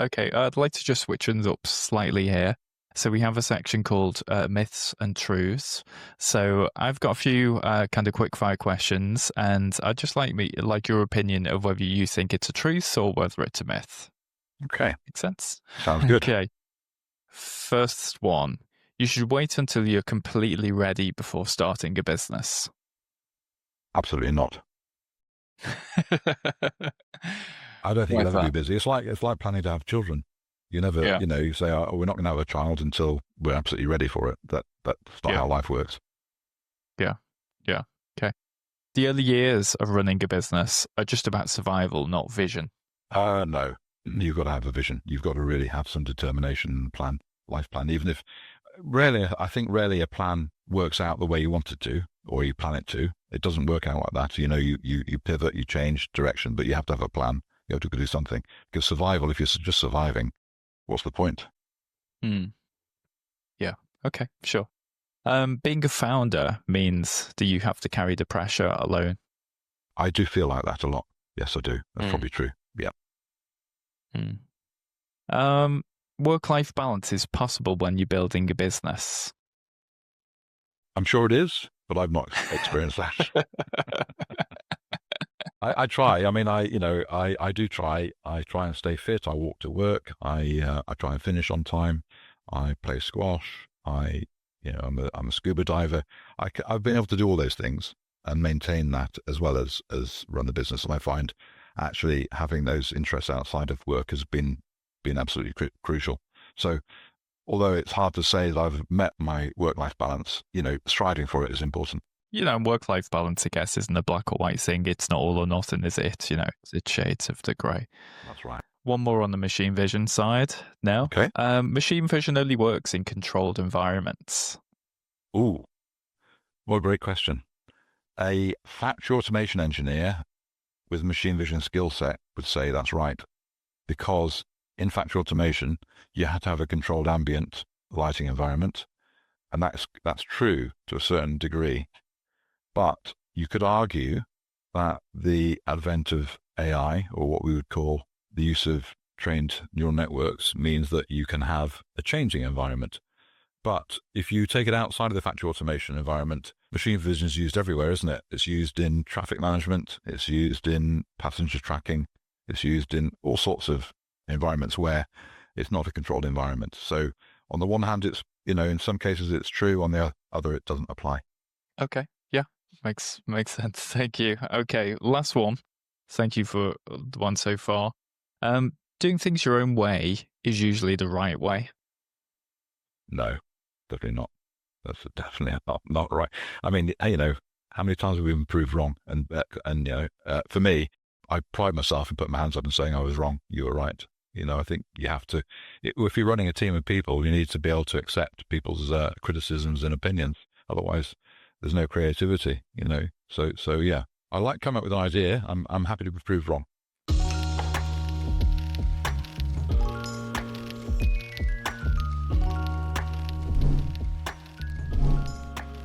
Okay, I'd like to just switch things up slightly here. So we have a section called myths and truths. So I've got a few kind of quick fire questions, and I'd just like your opinion of whether you think it's a truth or whether it's a myth. Okay. Make sense? Sounds good. Okay. First one. You should wait until you're completely ready before starting a business. Absolutely not. I don't think Why you'll is ever be that? busy. It's like planning to have children. You never, Yeah. you say, oh, we're not going to have a child until we're absolutely ready for it. That's not Yeah. how life works. Yeah. Yeah. Okay. The early years of running a business are just about survival, not vision. No, you've got to have a vision. You've got to really have some determination and plan, life plan. Even if I think rarely a plan works out the way you want it to, or you plan it to. It doesn't work out like that. You pivot, you change direction, but you have to have a plan. You have to do something. Because survival, if you're just surviving, what's the point? Hmm. Yeah. Okay. Sure. Being a founder means that you have to carry the pressure alone. I do feel like that a lot. Yes, I do. That's probably true. Yeah. Work-life balance is possible when you're building a business. I'm sure it is, but I've not experienced that. I try. I mean, I do try. I try and stay fit. I walk to work. I try and finish on time. I play squash. I'm a scuba diver. I've been able to do all those things and maintain that as well as run the business. And I find actually having those interests outside of work has been absolutely crucial. So although it's hard to say that I've met my work-life balance, striving for it is important. Work-life balance, I guess, isn't a black or white thing. It's not all or nothing, is it? It's shades of the grey. That's right. One more on the machine vision side now. Okay. Machine vision only works in controlled environments. Ooh, what a great question. A factory automation engineer with machine vision skill set would say that's right, because in factory automation, you have to have a controlled ambient lighting environment, and that's true to a certain degree. But you could argue that the advent of AI, or what we would call the use of trained neural networks, means that you can have a changing environment. But if you take it outside of the factory automation environment, machine vision is used everywhere, isn't it? It's used in traffic management. It's used in passenger tracking. It's used in all sorts of environments where it's not a controlled environment. So on the one hand, it's, in some cases it's true. On the other, it doesn't apply. Okay. Yeah. Makes sense. Thank you. Okay. Last one. Thank you for the one so far. Doing things your own way is usually the right way. No, definitely not. That's definitely not right. I mean, how many times have we been proved wrong? And for me, I pride myself in putting my hands up and saying I was wrong. You were right. I think you have to, if you're running a team of people, you need to be able to accept people's criticisms and opinions. Otherwise, there's no creativity, So yeah, I like coming up with an idea. I'm happy to be proved wrong.